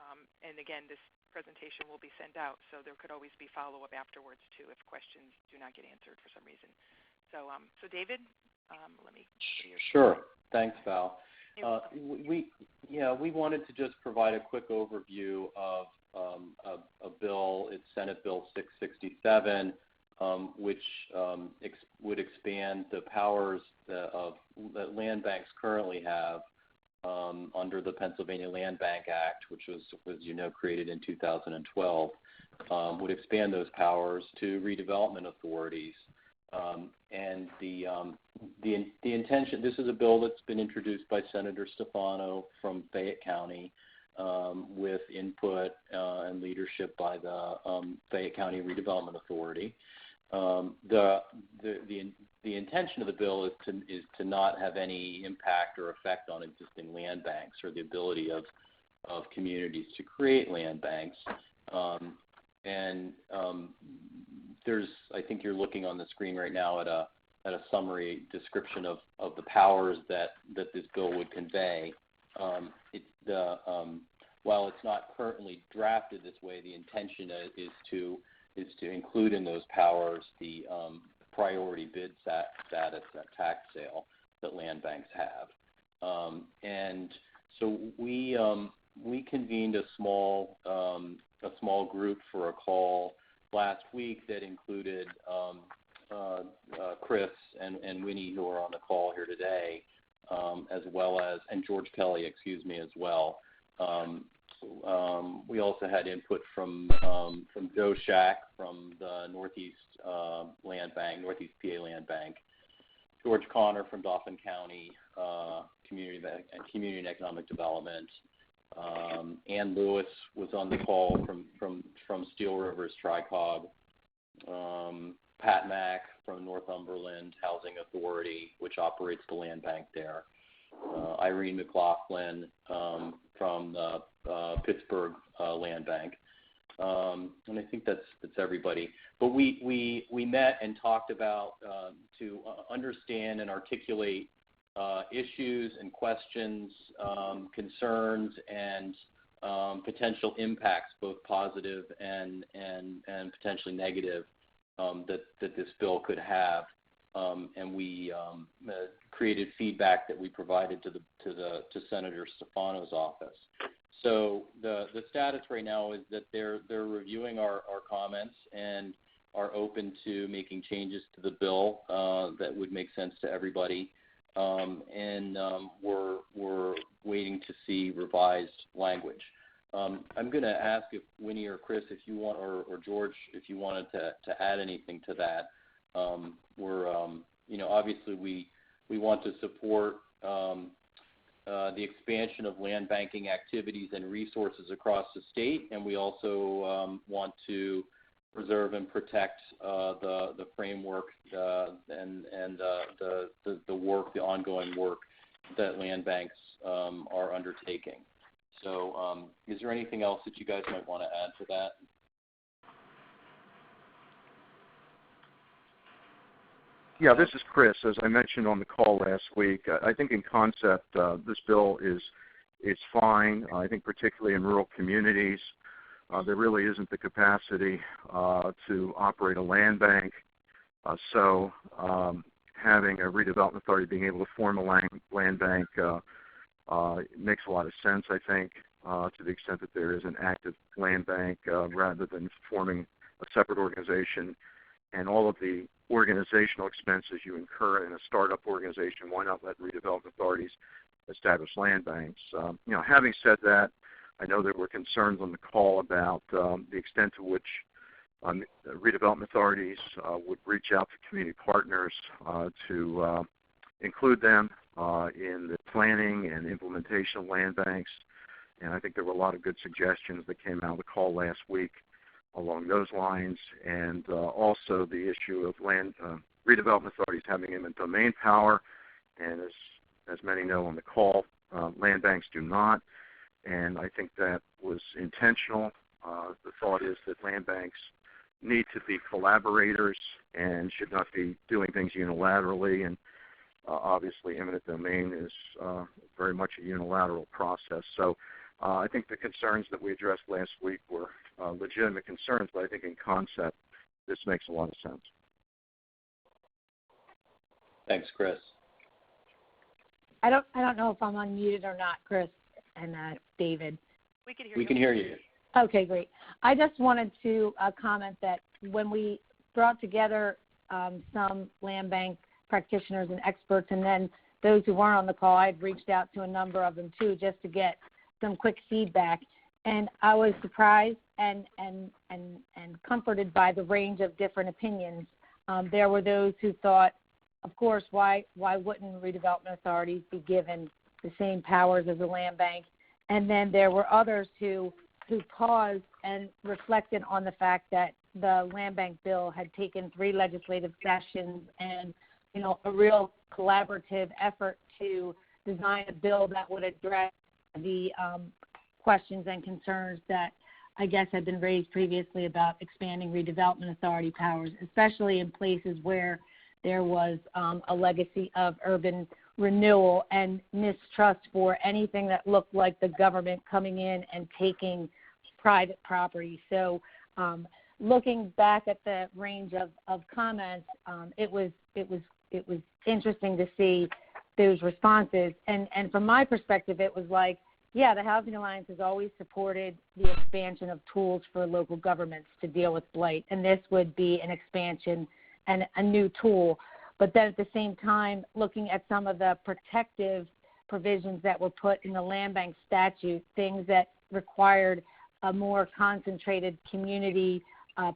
And, again, this presentation will be sent out, so there could always be follow-up afterwards, too, if questions do not get answered for some reason. So David, let me see your Sure. Thanks, Val. We wanted to just provide a quick overview of a bill. It's Senate Bill 667, which would expand the powers that land banks currently have under the Pennsylvania Land Bank Act, which was, as you know, created in 2012, would expand those powers to redevelopment authorities. And the intention, this is a bill that's been introduced by Senator Stefano from Fayette County with input and leadership by the Fayette County Redevelopment Authority. The intention of the bill is to not have any impact or effect on existing land banks or the ability of communities to create land banks. There's, I think you're looking on the screen right now at a summary description of the powers that this bill would convey. While it's not currently drafted this way, the intention is to include in those powers the priority bid status at tax sale that land banks have. And so we convened a small group for a call last week that included Chris and Winnie, who are on the call here today, as well as, and George Kelly, as well. We also had input from Joe Shack from the Northeast Land Bank, Northeast PA Land Bank, George Connor from Dauphin County Community and Economic Development. Ann Lewis was on the call from Steel Rivers Tricog. Pat Mack from Northumberland Housing Authority, which operates the land bank there. Irene McLaughlin from the Pittsburgh Land Bank. and I think that's everybody. But we met and talked about to understand and articulate issues and questions, concerns, and potential impacts, both positive and potentially negative, that this bill could have. And we created feedback that we provided to Senator Stefano's office. So the status right now is that they're reviewing our comments and are open to making changes to the bill that would make sense to everybody. And we're waiting to see revised language. I'm going to ask if Winnie or Chris, if you want, or George, if you wanted to add anything to that. We're, obviously we want to support the expansion of land banking activities and resources across the state, and we also want to preserve and protect the framework and the work, the ongoing work that land banks are undertaking. So is there anything else that you guys might want to add to that? Yeah, this is Chris. As I mentioned on the call last week, I think in concept this bill is fine. I think particularly in rural communities, there really isn't the capacity to operate a land bank. So having a redevelopment authority being able to form a land bank makes a lot of sense, I think, to the extent that there is an active land bank rather than forming a separate organization. And all of the organizational expenses you incur in a startup organization, why not let redevelopment authorities establish land banks? Having said that, I know there were concerns on the call about the extent to which redevelopment authorities would reach out to community partners to include them in the planning and implementation of land banks. And I think there were a lot of good suggestions that came out of the call last week along those lines, and also the issue of land redevelopment authorities having eminent domain power. And as many know on the call, land banks do not, and I think that was intentional. The thought is that land banks need to be collaborators and should not be doing things unilaterally, and obviously eminent domain is very much a unilateral process. So I think the concerns that we addressed last week were legitimate concerns, but I think in concept this makes a lot of sense. Thanks, Chris. I don't know if I'm unmuted or not, Chris and David. We can hear you. We can hear you. Okay, great. I just wanted to comment that when we brought together some land bank practitioners and experts, and then those who weren't on the call, I'd reached out to a number of them too, just to get some quick feedback. And I was surprised and comforted by the range of different opinions. There were those who thought, of course, why wouldn't redevelopment authorities be given the same powers as a land bank? And then there were others who paused and reflected on the fact that the land bank bill had taken 3 legislative sessions and, a real collaborative effort to design a bill that would address the questions and concerns that I guess had been raised previously about expanding redevelopment authority powers, especially in places where there was a legacy of urban renewal and mistrust for anything that looked like the government coming in and taking private property. So looking back at the range of comments, it was interesting to see those responses. And from my perspective, it was like, yeah, the Housing Alliance has always supported the expansion of tools for local governments to deal with blight, and this would be an expansion and a new tool. But then at the same time, looking at some of the protective provisions that were put in the land bank statute, things that required a more concentrated community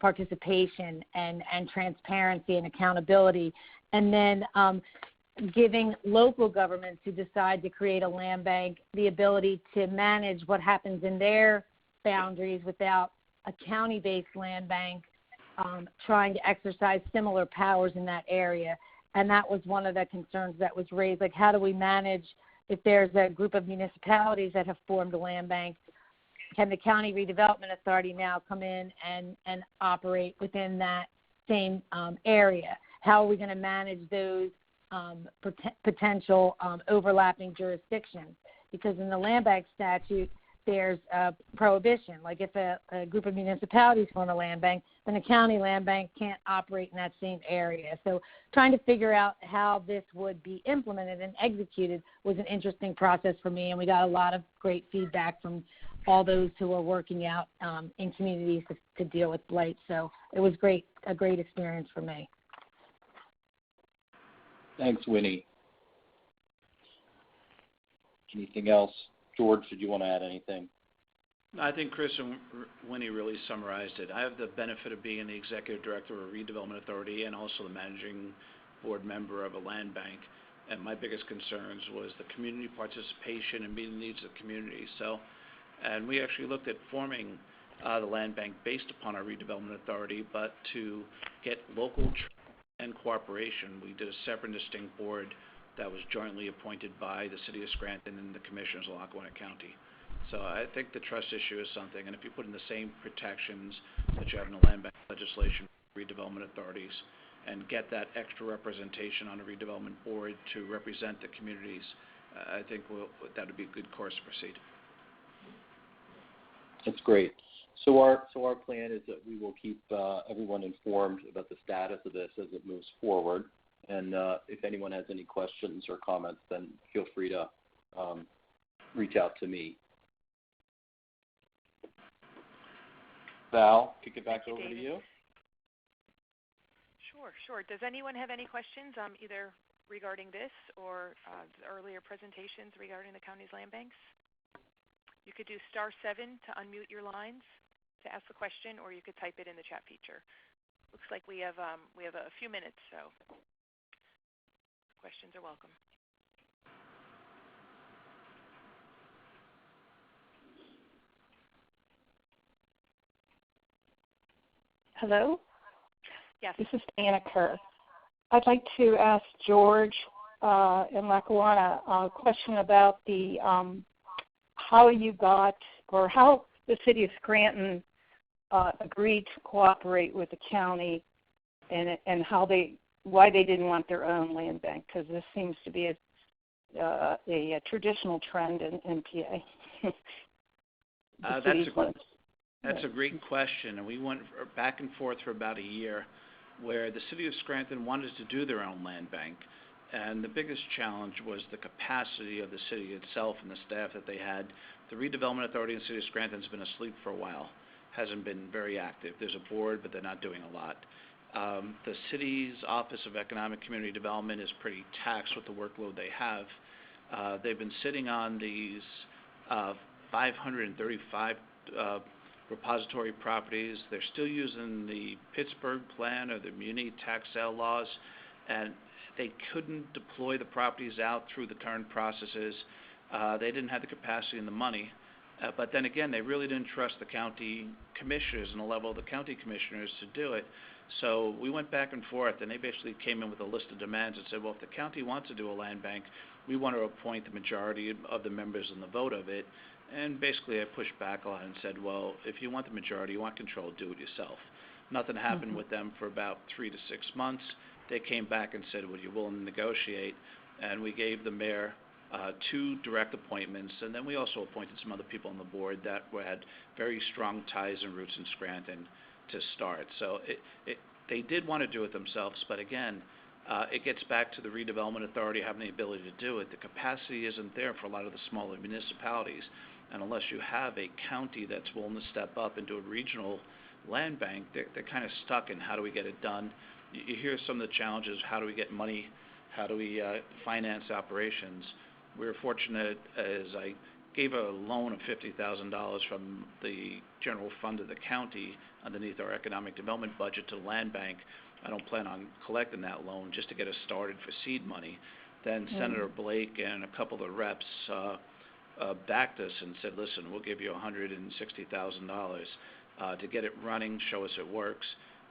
participation and transparency and accountability, and then giving local governments who decide to create a land bank the ability to manage what happens in their boundaries without a county-based land bank trying to exercise similar powers in that area. And that was one of the concerns that was raised, like how do we manage if there's a group of municipalities that have formed a land bank can the County Redevelopment Authority now come in and operate within that same area? How are we going to manage those potential overlapping jurisdictions? Because in the land bank statute, there's a prohibition. Like if a group of municipalities form a land bank, then a county land bank can't operate in that same area. So trying to figure out how this would be implemented and executed was an interesting process for me, and we got a lot of great feedback from all those who are working out in communities to deal with blight. So it was a great experience for me. Thanks, Winnie. Anything else? George, did you want to add anything? I think Chris and Winnie really summarized it. I have the benefit of being the executive director of a redevelopment authority and also the managing board member of a land bank. And my biggest concerns was the community participation and meeting the needs of the community. And we actually looked at forming the land bank based upon our redevelopment authority, but to get local and cooperation, we did a separate and distinct board that was jointly appointed by the City of Scranton and the Commissioners of Lackawanna County. So I think the trust issue is something, and if you put in the same protections that you have in the land bank legislation for redevelopment authorities and get that extra representation on a redevelopment board to represent the communities, I think that would be a good course to proceed. That's great. So our plan is that we will keep everyone informed about the status of this as it moves forward. And if anyone has any questions or comments, then feel free to reach out to me. Val, kick it back over to you. Sure. Does anyone have any questions either regarding this or the earlier presentations regarding the county's land banks? You could do *7 to unmute your lines to ask the question, or you could type it in the chat feature. Looks like we have a few minutes, so questions are welcome. Hello? Yes. This is Anna Kerr. I'd like to ask George in Lackawanna a question about the how the city of Scranton agreed to cooperate with the county and why they didn't want their own land bank, because this seems to be a traditional trend in PA. That's a great question, and we went back and forth for about a year where the city of Scranton wanted to do their own land bank, and the biggest challenge was the capacity of the city itself and the staff that they had. The redevelopment authority in the city of Scranton has been asleep for a while, hasn't been very active. There's a board, but they're not doing a lot. The city's Office of Economic Community Development is pretty taxed with the workload they have. They've been sitting on these 535 repository properties. They're still using the Pittsburgh plan or the muni tax sale laws, and they couldn't deploy the properties out through the current processes. They didn't have the capacity and the money. But then again, they really didn't trust the county commissioners and the level of the county commissioners to do it. So we went back and forth, and they basically came in with a list of demands and said, well, if the county wants to do a land bank, we want to appoint the majority of the members in the vote of it. And basically I pushed back a lot and said, well, if you want the majority, you want control, do it yourself. Nothing happened with them for about 3 to 6 months. They came back and said, well, you're willing to negotiate? And we gave the mayor 2 direct appointments, and then we also appointed some other people on the board that had very strong ties and roots in Scranton to start. So they did want to do it themselves, but again, it gets back to the redevelopment authority having the ability to do it. The capacity isn't there for a lot of the smaller municipalities, and unless you have a county that's willing to step up and do a regional land bank, they're kind of stuck in how do we get it done. You hear some of the challenges, how do we get money, how do we finance operations. We were fortunate as I gave a loan of $50,000 from the general fund of the county underneath our economic development budget to the land bank. I don't plan on collecting that loan just to get us started for seed money. Then Senator Blake and a couple of the reps backed us and said, listen, we'll give you $160,000 to get it running, show us it works.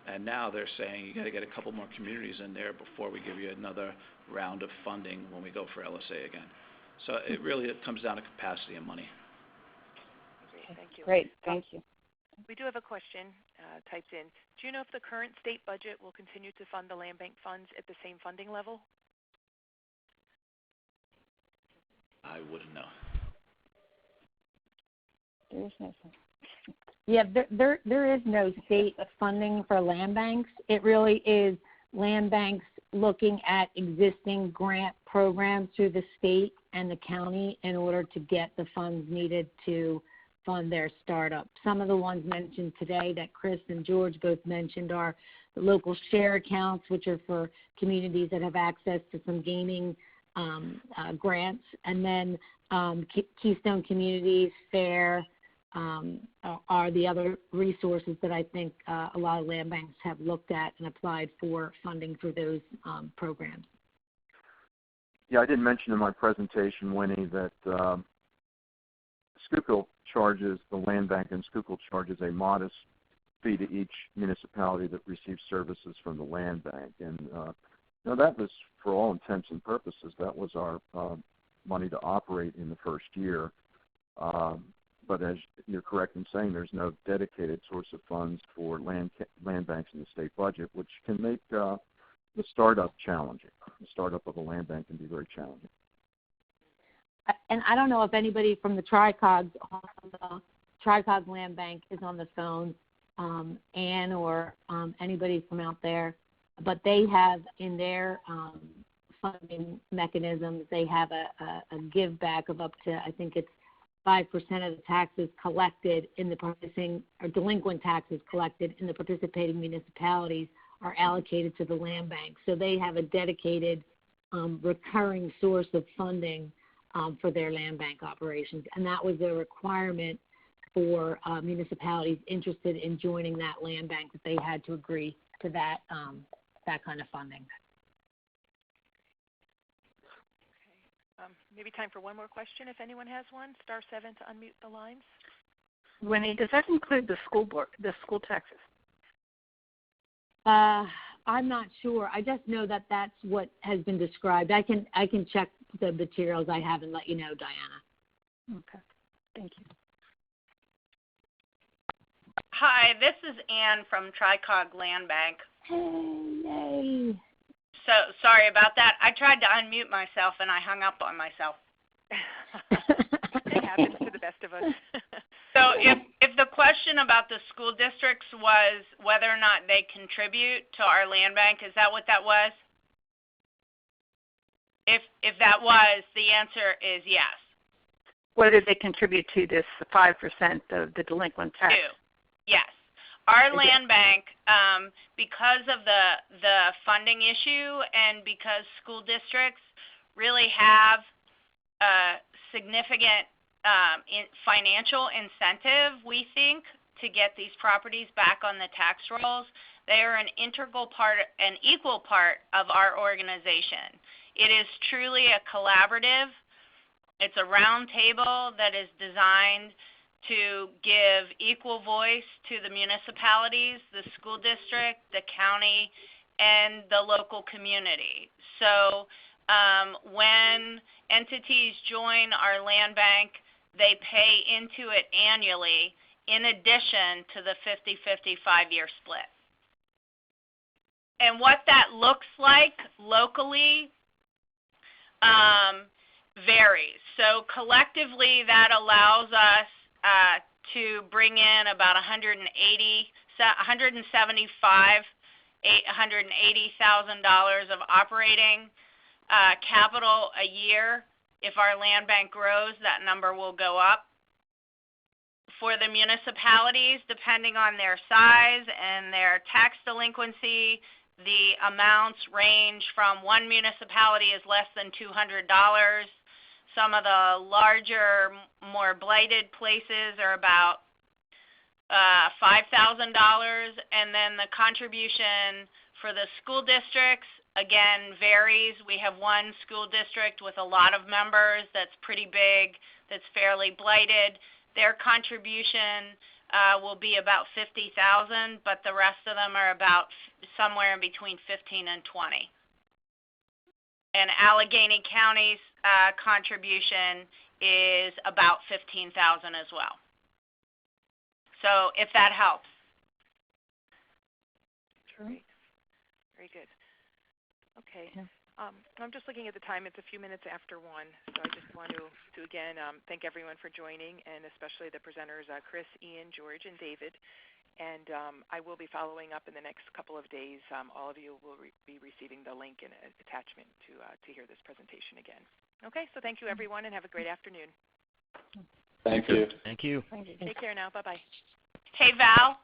And now they're saying you got to get a couple more communities in there before we give you another round of funding when we go for LSA again. So it really comes down to capacity and money. Okay. Thank you. Great. Thank you. We do have a question typed in. Do you know if the current state budget will continue to fund the land bank funds at the same funding level? I wouldn't know. There is no. Yeah, there is no state funding for land banks. It really is land banks looking at existing grant programs through the state and the county in order to get the funds needed to fund their startup. Some of the ones mentioned today that Chris and George both mentioned are the local share accounts, which are for communities that have access to some gaming grants, and then Keystone Communities, FAIR, are the other resources that I think a lot of land banks have looked at and applied for funding for those programs. Yeah, I didn't mention in my presentation, Winnie, that Schuylkill charges, the land bank in Schuylkill charges a modest fee to each municipality that receives services from the land bank. And that was, for all intents and purposes, that was our money to operate in the first year. But as you're correct in saying, there's no dedicated source of funds for land banks in the state budget, which can make the startup challenging. The startup of a land bank can be very challenging. And I don't know if anybody from the TriCog Land Bank is on the phone, Ann or anybody from out there, but they have in their funding mechanisms, they have a give back of up to, I think it's 5% of the taxes collected in the participating, or delinquent taxes collected in the participating municipalities are allocated to the land bank. So they have a dedicated recurring source of funding for their land bank operations. And that was a requirement for municipalities interested in joining that land bank, that they had to agree to that, that kind of funding. Maybe time for one more question if anyone has one. Star 7 to unmute the lines. Winnie, does that include the school taxes? I'm not sure. I just know that that's what has been described. I can check the materials I have and let you know, Diana. Okay. Thank you. Hi, this is Ann from TriCog Land Bank. Hey. So sorry about that. I tried to unmute myself and I hung up on myself. It happens to the best of us. So if the question about the school districts was whether or not they contribute to our land bank, is that what that was? If that was, the answer is yes. Whether they contribute to this 5% of the delinquent tax? Yes. Our land bank, because of the funding issue and because school districts really have a significant financial incentive, we think, to get these properties back on the tax rolls, they are an integral part, an equal part of our organization. It is truly a collaborative. It's a round table that is designed to give equal voice to the municipalities, the school district, the county, and the local community. So when entities join our land bank, they pay into it annually in addition to the 50-50 5-year split. And what that looks like locally varies. So collectively, that allows us to bring in about $180,000 of operating capital a year. If our land bank grows, that number will go up. For the municipalities, depending on their size and their tax delinquency, the amounts range from one municipality is less than $200. Some of the larger, more blighted places are about $5,000. And then the contribution for the school districts, again, varies. We have one school district with a lot of members that's pretty big, that's fairly blighted. Their contribution will be about $50,000, but the rest of them are about somewhere in between 15 and 20. And Allegheny County's contribution is about $15,000 as well. So if that helps. Great. Very good. Okay. Yeah. I'm just looking at the time. It's a few minutes after 1, so I just want to again, thank everyone for joining, and especially the presenters, Chris, Ian, George, and David. And I will be following up in the next couple of days. All of you will be receiving the link and attachment to hear this presentation again. Okay, so thank you, everyone, and have a great afternoon. Thank you. Thank you. Thank you. Take care now. Bye-bye. Hey, Val.